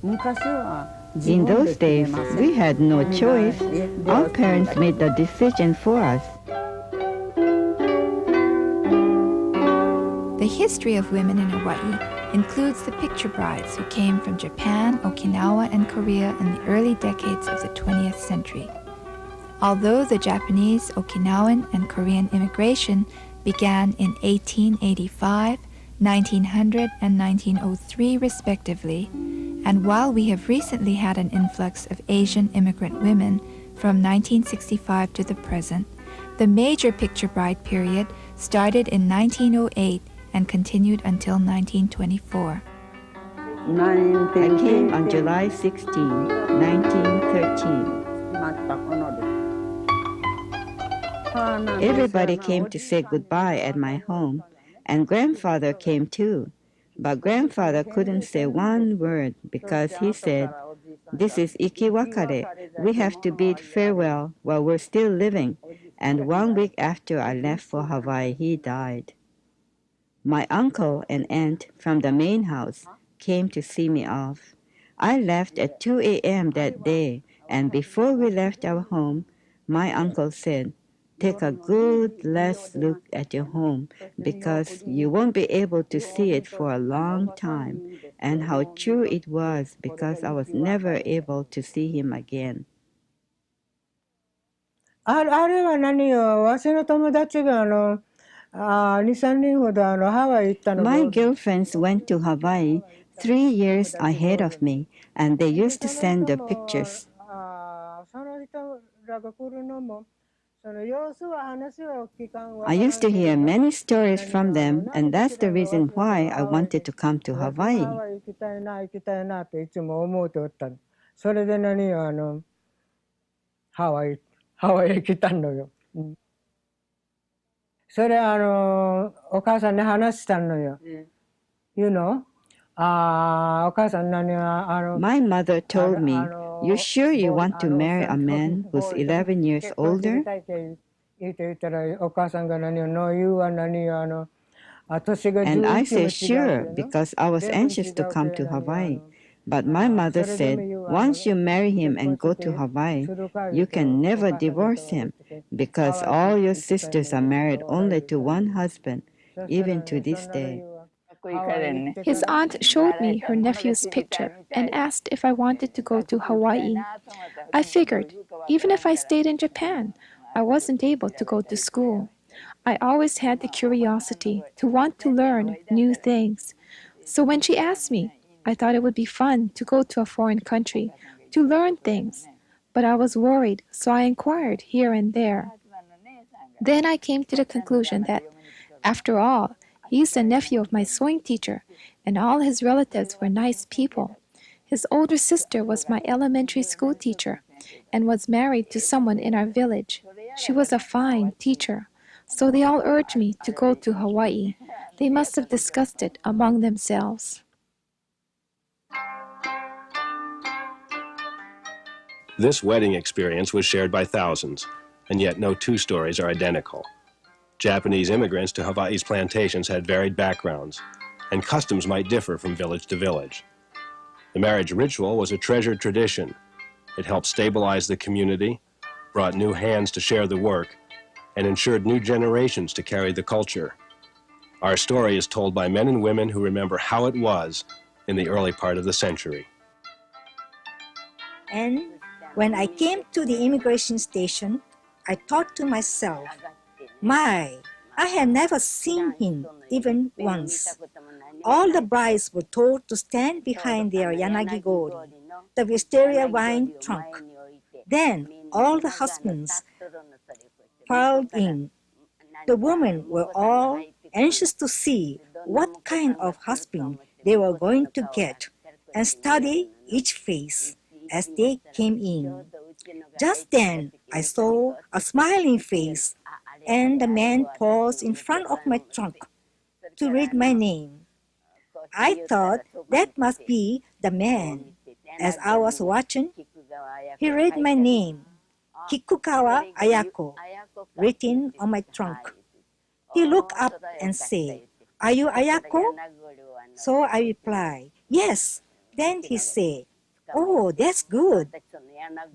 In those days, we had no choice. Our parents made the decision for us. The history of women in Hawaii includes the picture brides who came from Japan, Okinawa, and Korea in the early decades of the 20th century. Although the Japanese, Okinawan, and Korean immigration began in 1885, 1900, and 1903 respectively, and while we have recently had an influx of Asian immigrant women from 1965 to the present, the major picture bride period started in 1908 and continued until 1924. I came on July 16, 1913. Everybody came to say goodbye at my home, and grandfather came too. But grandfather couldn't say one word because he said, "This is ikiwakare. We have to bid farewell while we're still living." And 1 week after I left for Hawaii, he died. My uncle and aunt from the main house came to see me off. I left at 2 a.m. that day, and before we left our home, my uncle said, "Take a good last look at your home because you won't be able to see it for a long time." And how true it was because I was never able to see him again. あれは何よ、わしの友達が2、3人ほどハワイ行ったの。My girlfriends went to Hawaii 3 years ahead of me, and they used to send their pictures. その人らが来るのも、その様子は話は聞かんわ。I used to hear many stories from them, and that's the reason why I wanted to come to Hawaii. ハワイ行きたいな、行きたいなっていつも思うておった。それで何よ、ハワイへ来たのよ。それお母さんに話したのよ。You know? お母さん何My mother told me, "You sure you want to marry a man who's 11 years older?" 言ったらお母さんが何よ、No, you は何よ、年が11 And I も違う said, "Sure," because I was anxious to come to Hawaii. But my mother said, "Once you marry him and go to Hawaii, you can never divorce him because all your sisters are married only to one husband, even to this day." His aunt showed me her nephew's picture and asked if I wanted to go to Hawaii. I figured, even if I stayed in Japan, I wasn't able to go to school. I always had the curiosity to want to learn new things. So when she asked me, I thought it would be fun to go to a foreign country, to learn things. But I was worried, so I inquired here and there. Then I came to the conclusion that, after all, he's the nephew of my sewing teacher, and all his relatives were nice people. His older sister was my elementary school teacher and was married to someone in our village. She was a fine teacher, so they all urged me to go to Hawaii. They must have discussed it among themselves. This wedding experience was shared by thousands, and yet no two stories are identical. Japanese immigrants to Hawaii's plantations had varied backgrounds, and customs might differ from village to village. The marriage ritual was a treasured tradition. It helped stabilize the community, brought new hands to share the work, and ensured new generations to carry the culture. Our story is told by men and women who remember how it was in the early part of the century. And when I came to the immigration station, I thought to myself, my, I had never seen him even once. All the brides were told to stand behind their yanagigori, the wisteria wine trunk. Then all the husbands filed in. The women were all anxious to see what kind of husband they were going to get and study each face as they came in. Just then, I saw a smiling face, and the man paused in front of my trunk to read my name. I thought that must be the man. As I was watching, he read my name, Kikukawa Ayako, written on my trunk. He looked up and said, "Are you Ayako?" So I replied, "Yes." Then he said, Oh, that's good.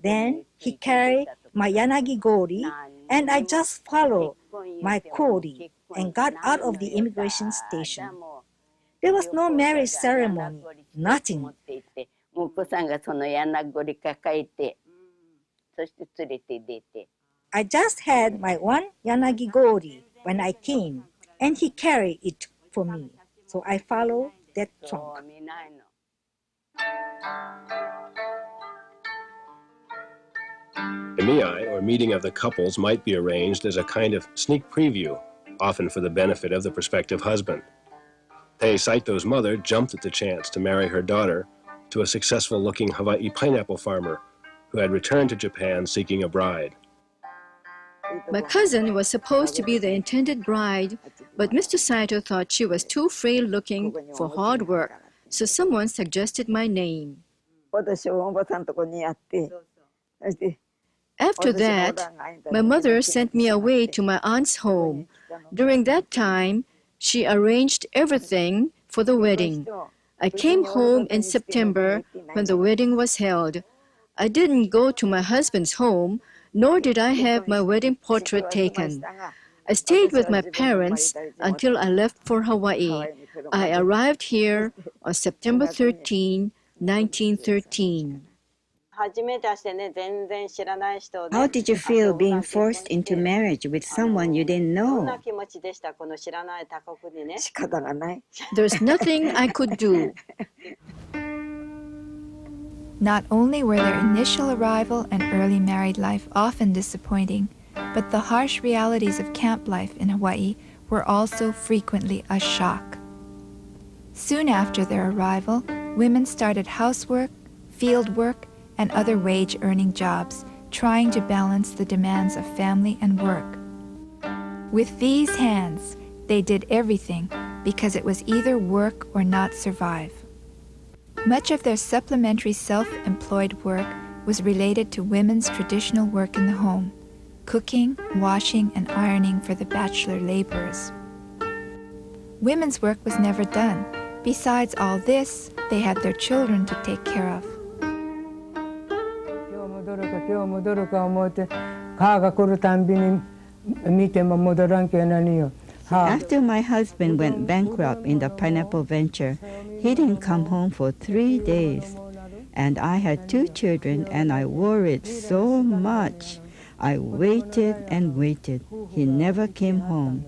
Then he carried my yanagi gori, and I just followed my kori and got out of the immigration station. There was no marriage ceremony, nothing. I just had my one yanagi gori when I came, and he carried it for me. So I followed that trunk. The miai, or meeting of the couples, might be arranged as a kind of sneak preview, often for the benefit of the prospective husband. Tei Saito's mother jumped at the chance to marry her daughter to a successful-looking Hawaii pineapple farmer who had returned to Japan seeking a bride. My cousin was supposed to be the intended bride, but Mr. Saito thought she was too frail-looking for hard work, so someone suggested my name. After that, my mother sent me away to my aunt's home. During that time, she arranged everything for the wedding. I came home in September when the wedding was held. I didn't go to my husband's home, nor did I have my wedding portrait taken. I stayed with my parents until I left for Hawaii. I arrived here on September 13, 1913. How did you feel being forced into marriage with someone you didn't know? There's nothing I could do. Not only were their initial arrival and early married life often disappointing, but the harsh realities of camp life in Hawaii were also frequently a shock. Soon after their arrival, women started housework, field work, and other wage-earning jobs, trying to balance the demands of family and work. With these hands, they did everything because it was either work or not survive. Much of their supplementary self-employed work was related to women's traditional work in the home, cooking, washing, and ironing for the bachelor laborers. Women's work was never done. Besides all this, they had their children to take care of. After my husband went bankrupt in the pineapple venture, he didn't come home for 3 days. And I had 2 children, and I worried so much. I waited and waited. He never came home.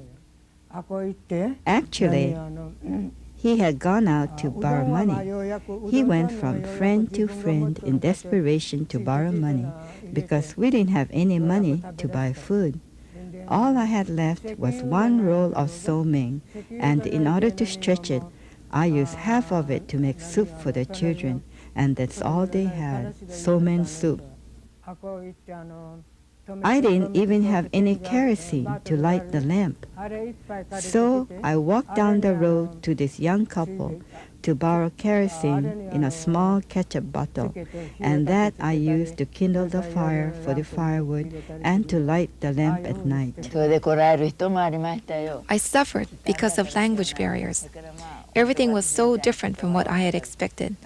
Actually, he had gone out to borrow money. He went from friend to friend in desperation to borrow money because we didn't have any money to buy food. All I had left was 1 roll of so mein, and in order to stretch it, I used half of it to make soup for the children, and that's all they had, so mein soup. I didn't even have any kerosene to light the lamp. So I walked down the road to this young couple to borrow kerosene in a small ketchup bottle, and that I used to kindle the fire for the firewood and to light the lamp at night. I suffered because of language barriers. Everything was so different from what I had expected.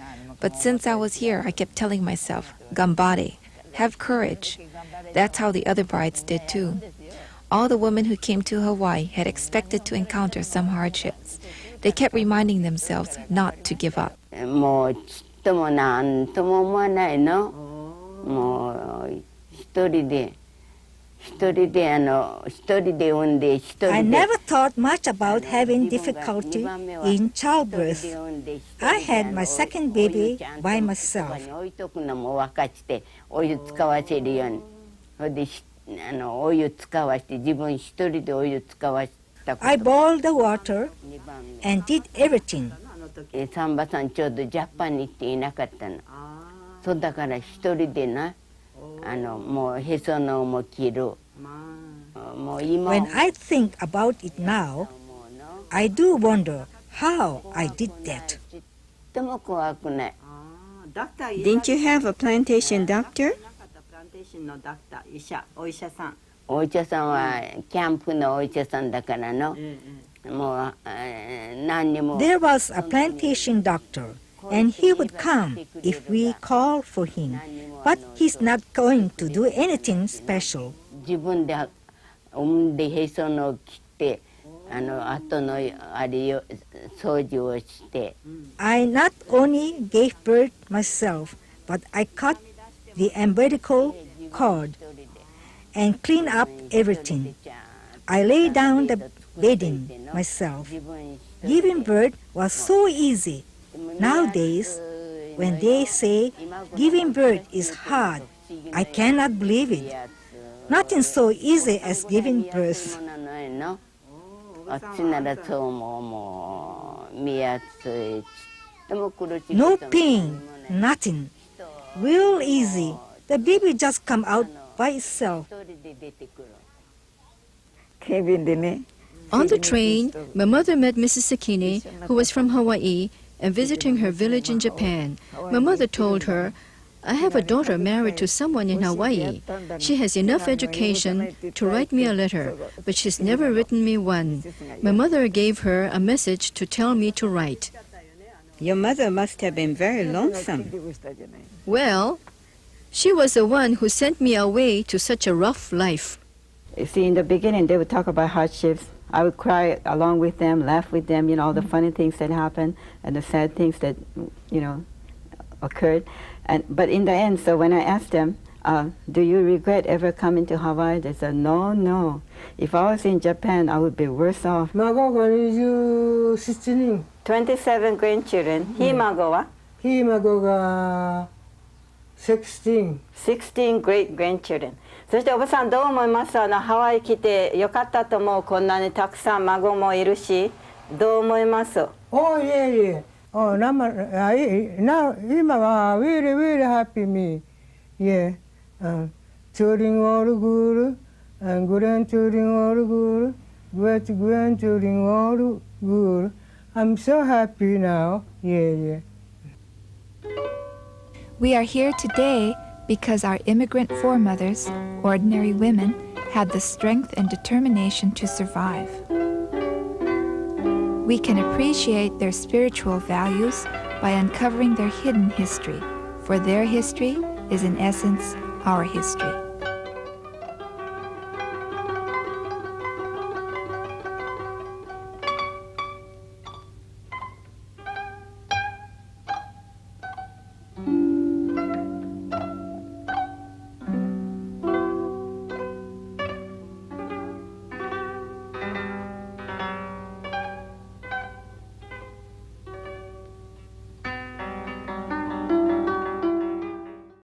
But since I was here, I kept telling myself, "Gambare, have courage." That's how the other brides did too. All the women who came to Hawaii had expected to encounter some hardships. They kept reminding themselves not to give up. I never thought much about having difficulty in childbirth. I had my second baby by myself. I boiled the water and did everything. When I think about it now, I do wonder how I did that. Didn't you have a plantation doctor? There was a plantation doctor and he would come if we call for him. But he's not going to do anything special. 自分で産んでへそのを切って後のあれを掃除をして I not only gave birth myself, but I cut the umbilical cord and cleaned up everything. I lay down the bedding myself. Giving birth was so easy. Nowadays, when they say giving birth is hard, I cannot believe it. Nothing so easy as giving birth. あっちならそうもう見やすいちっとも苦しい No pain, nothing. Real easy. The baby just come out by itself. 一人で出てくる 警備員でね On the train, my mother met Mrs. Sakine, who was from Hawaii and visiting her village in Japan. My mother told her, I have a daughter married to someone in Hawaii. She has enough education to write me a letter, but she's never written me one. My mother gave her a message to tell me to write. Your mother must have been very lonesome. Well, she was the one who sent me away to such a rough life. You see, in the beginning, they would talk about hardships. I would cry along with them, laugh with them, you know, all the funny things that happened and the sad things that, you know, occurred. But in the end, so when I asked them, do you regret ever coming to Hawaii? They said, no, no. If I was in Japan, I would be worse off. 孫が27人、 27 grandchildren. ひ孫はひ孫が16。16 great grandchildren. そしておばさんどう思います？ハワイ来てよかったと思う。こんなにたくさん孫もいるし、どう思います？Oh, yeah, yeah. Oh, now, really, really happy me. Yeah. Children all good, and grandchildren all good, great-grandchildren all good. I'm so happy now. Yeah, yeah. We are here today because our immigrant foremothers, ordinary women, had the strength and determination to survive. We can appreciate their spiritual values by uncovering their hidden history, for their history is in essence our history.